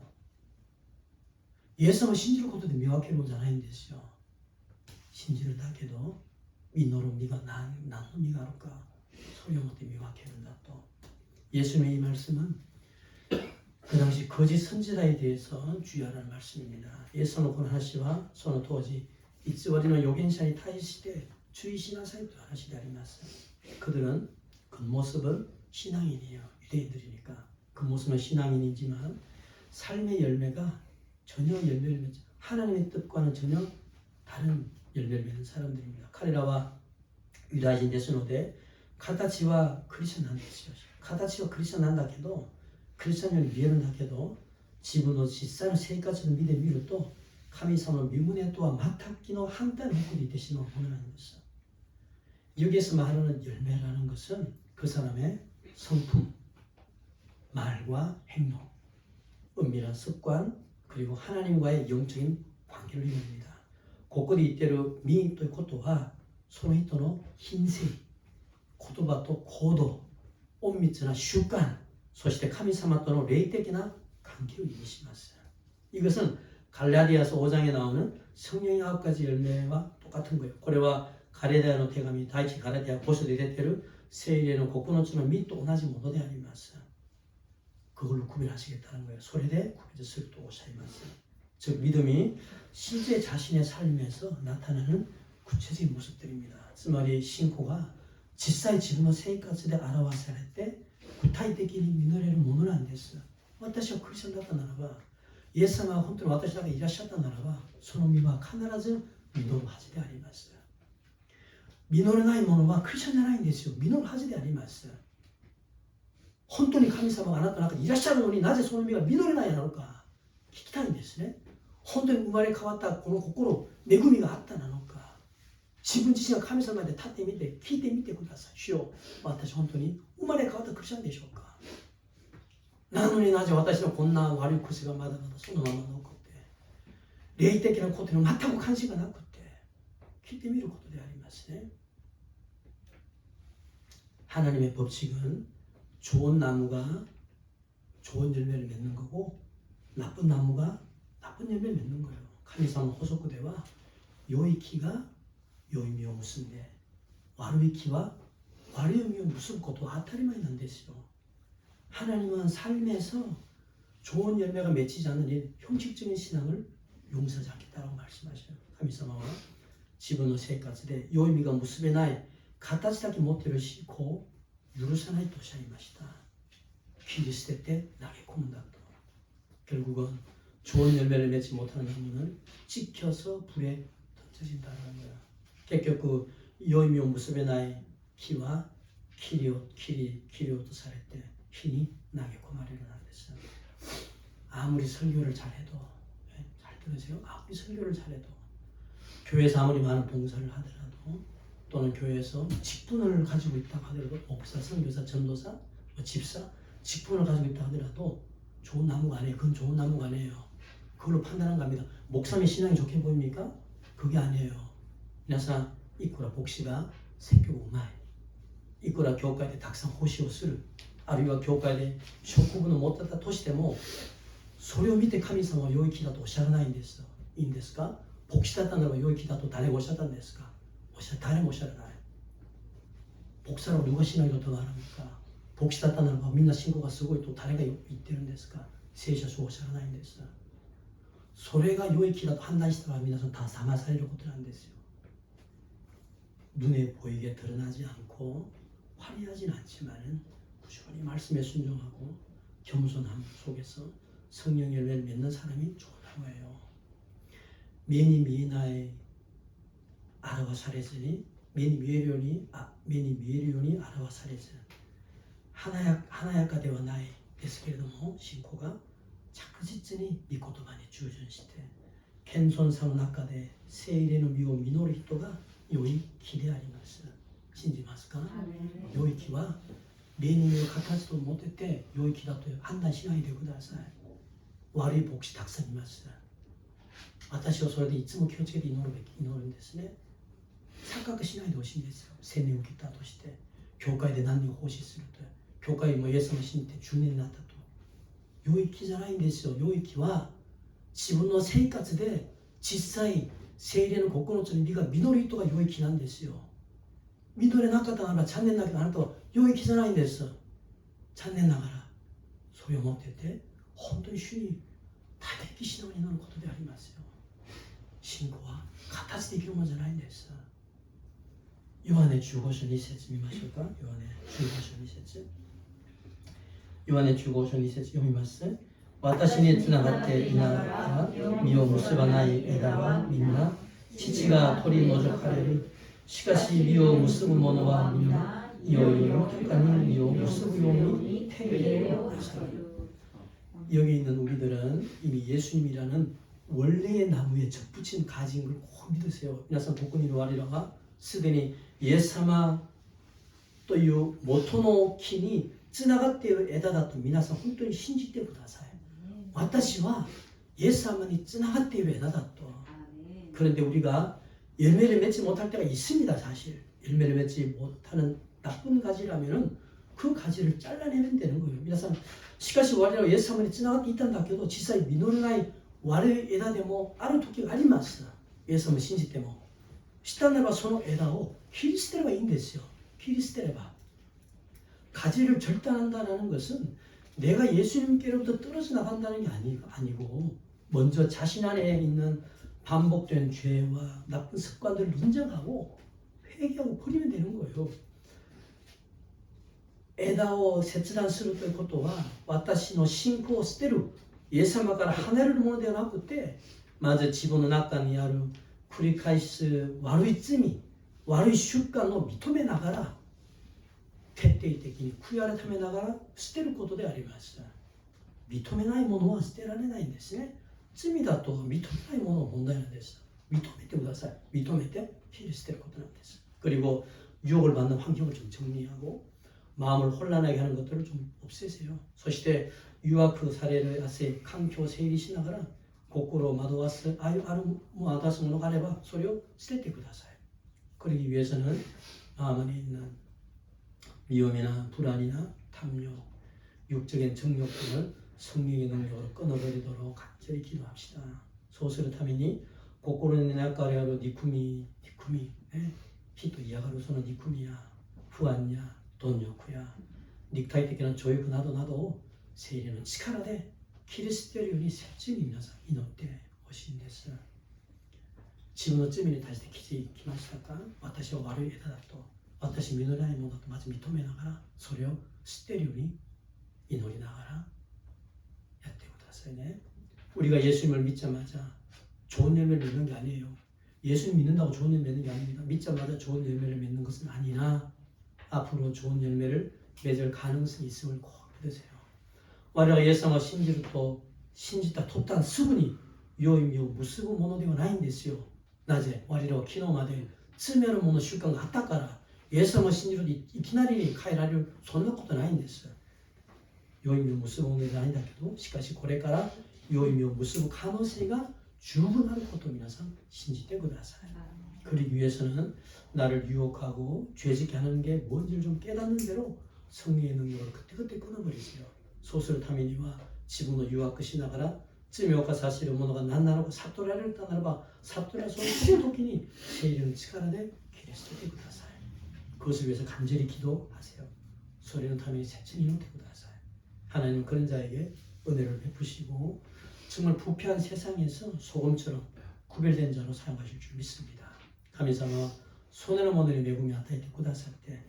イエス様を信じることで見分けるのじゃないんですよ。信じるだけど実る実が何の実があるか、それをもって見分けるんだと。예수님의 이 말씀은 그 당시 거짓 선지자에 대해서 주의하라는 말씀입니다. 예수는 고난하시와 소는 도지 이츠와리는 요견샤이 타이시대 주의시나사이도 하시되 아리마스. 그들은 겉모습은 신앙인이에요. 유대인들이니까 겉모습은 신앙인이지만 삶의 열매가 전혀 열매를 맺지, 하나님의 뜻과는 전혀 다른 열매를 맺는 사람들입니다. 카레라와 유다인 데스노데 카타치와 크리스천なんですよ。形はクリスチャンなんだけど、クリスチャンより見えるんだけど、自分の実際の生活の身で見ると、神様の身旨とは全く反対の方向でいてしまうものなんです。여기에서 말하는 열매라는 것은 그 사람의 성품, 말과 행동, 은밀한 습관, 그리고 하나님과의 영적인 관계를 의미합니다. ここで言っている実ということは、その人の品性、言葉と行動、隠密な習慣、そして神様との霊的な関係を意味します. 이것은 갈라디아서 5장에 나오는 성령의 9가지 열매와 똑같은 거예요. これはガラテヤの手紙、第一ガラテヤ5章で出ている聖霊の9つの実と同じものであります. 그걸로 구별하시겠다는 거예요. それで区別するとおっしゃいます. 즉 믿음이 실제 자신의 삶에서 나타나는 구체적인 모습들입니다. つまり信仰が実際自分の生活で表されて具体的に実れるものなんです。私はクリスチャンだったならば、イエス様が本当に私の中にいらっしゃったならば、その実は必ず実るはずであります。実れないものはクリスチャンじゃないんですよ。実るはずであります。本当に神様があなたの中にいらっしゃるのになぜその実が実れないのか聞きたいんですね。本当に生まれ変わったこの心、恵みがあったなのか、自分自身が神様で立ってみて聞いてみてください。主よ、私本当に生まれ変わったクリスチャンでしょうか。なのになぜ私のこんな悪い癖がまだまだそのまま残って、霊的なことに全く関心がなくて聞いてみることでありますね。하나님의 법칙은 좋은 나무가 좋은 열매를 맺는 거고 나쁜 나무가 나쁜 열매를 맺는 거예요.神様の法則では良い木が良い実を結んで悪い木は悪い実を結ぶことは当たり前なんですよ. 하나님은 삶에서 좋은 열매가 맺히지 않는 이 형식적인 신앙을 용서하지 않겠다고 말씀하셔요. 神様は自分の生活で良い実が結べない形だけ持っている信仰を許さないとおっしゃいました. 切り捨てて投げ込むんだと. 결국은 좋은 열매를 맺지 못하는 나무는 찍혀서 불에 던져진다는 거예요. 결국 그良い実を結べない木は切り落とされて火に投げ込まれるなんです. 아무리 설교를 잘해도, 잘 들으세요. 아무리 설교를 잘해도, 교회에서 아무리 많은 봉사를 하더라도, 또는 교회에서 직분을 가지고 있다고 하더라도, 목사, 선교사, 전도사, 집사, 직분을 가지고 있다 하더라도 좋은 나무가 아니에요. 그건 좋은 나무가 아니에요. 그걸로 판단한 겁니다. 목사님 신앙이 좋게 보입니까? 그게 아니에요. 皆さん、いくら牧師が説教がうまい、いくら教会でたくさん奉仕をする、あるいは教会で職分を持ってたとしても、それを見て神様は良い木だとおっしゃらないんです。いいんですか？牧師だったならば良い木だと誰がおっしゃったんですか？誰もおっしゃらない。牧師を누가しないとなるのか。牧師だったならばみんな信仰がすごいと誰が言ってるんですか？聖書はそうおっしゃらないんです。それが良い木だと判断したら皆さん다 담아されることなんですよ。 눈에 보이게 드러나지 않고 화려하진 않지만 꾸준히 말씀에 순종하고 겸손함 속에서 성령 열매를 맺는 사람이 좋다고 해요. 매니 미에나의 아라와 사레즈니 매니 미에리온이 아라와 사레즈 하나야가 되와 나의ですけれども信仰が着実に御言葉に従順して謙遜さの中で聖霊の実を実る人が良い木であります。信じますか？良い木は例年の形と持ってて良い木だと判断しないでください。悪い牧師たくさんいます。私はそれでいつも気をつけて祈るんですね。錯覚しないでほしいんですよ。洗礼を受けたとして教会で何人奉仕すると教会もイエス様信じて10年になったと良い木じゃないんですよ。良い木は自分の生活で実際聖霊の9つの実が実る人が良い木なんですよ。実れなかったならば残念だけどあなたは良い木じゃないんです。残念ながらそれを持ってて本当に主に立てきしながら祈ることでありますよ。信仰は形で生きるものじゃないんです。ヨハネ15章2節見ましょうか。ヨハネ15章2節ヨハネ15章2節読みます。私につながっていながら実を結ばない枝はみんな父が取り除かれる。しかし実を結ぶ者はみんないよいよ他に実を結ぶように天霊を愛される。 여기 있는 우리들은 이미 예수님이라는 원래의 나무에 접붙인 가지인 걸 꼭 믿으세요.皆さんここにいる我らはすでにイエス様という元の木につながっている枝だと皆さん本当に信じてください。私はイエス様につながっている枝だと。 그런데 우리가 열매를 맺지 못할 때가 있습니다. 사실 열매를 맺지 못하는 나쁜 가지라면은 그 가지를 잘라내면 되는 거예요. 皆さんしかし我々はイエス様につながっていたんだけど実際実らない悪い枝でもある時があります。イエス様を信じてもしたならばその枝を切り捨てればいいんですよ。切り捨てれば 가지를 절단한다는 것은 내가 예수님께로부터 떨어져 나간다는 게 아니고 먼저 자신 안에 있는 반복된 죄와 나쁜 습관들을 인정하고 회개하고 버리면 되는 거예요. 枝を切断するということは私の信仰を捨てるイエス様から離れるものではなくてまず自分の中にある繰り返す悪い罪悪い習慣を認めながら徹底的に悔い改めながら捨てることでありました。認めないものは捨てられないんですね。罪だと認めないものが問題なんです。認めてください。認めて切り捨てることなんです。그리고 유혹을 받는 환경을 좀 정리하고 마음을 혼란하게 하는 것들을 좀 없애세요. そして유아그 사례를 앞에 강조 세일이しながら心を惑わすあるもあだすものがあればそれを捨ててください。 그러기 위해서는 마음 안에 있는 위험이나 불안이나 탐욕, 육적인 정욕 등을 성령의 능력으로 끊어버리도록 간절히 기도합시다. 소설의 타민이 고코로니 나카레아로 니쿠미 히토 이야가로서는 니쿠미야 후안야 돈욕구야 닉타이的な 조욕 나도 세일에는 치카라데 키리스토리온이 셋쯤이皆さん祈ってほしいんです。自分の罪に対して気づきましたか？私は悪い枝だと私実らないものだとまず認めながらそれを知っているように祈りながらやってくださいね。 우리가 예수님을 믿자마자 좋은 열매를 맺는 게 아니에요. 예수님 믿는다고 좋은 열매 맺는 게 아닙니다. 믿자마자 좋은 열매를 맺는 것은 아니나 앞으로 좋은 열매를 맺을 가능성이 있음을 꼭 믿으세요. 我々がイエス様を信じた途端すぐに良い実を結ぶものではないんですよ。なぜ我々は昨日まで罪あるもの習慣があったからイエス様を信じるといきなり変えられるそんなことないんです。良い実を結ぶものじゃないんだけどしかしこれから良い実を結ぶ可能性が十分あることを皆さん信じてください。 그러기 위해서는 나를 유혹하고 죄짓게 하는 게 뭔지를 좀 깨닫는 대로 성령의 능력으로 그때그때 끊어버리세요. 소설 타미니와 지분의 유혹しながら罪を犯させる者が何なのか悟られたならば、悟らその時に聖霊の力で切り捨ててください。 그것을 위해서 간절히 기도하세요. 소리는 타면이 세천히 이루게ください. 하나님은 그런 자에게 은혜를 베푸시고 정말 부패한 세상에서 소금처럼 구별된 자로 사용하실 줄 믿습니다.神様はそのようなものに恵みを与えてくださって、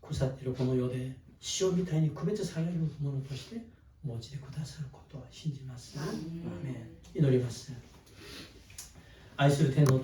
腐っているこの世で塩みたいに区別されるものとして用いてくださることを信じます。アーメン。祈ります。愛する天の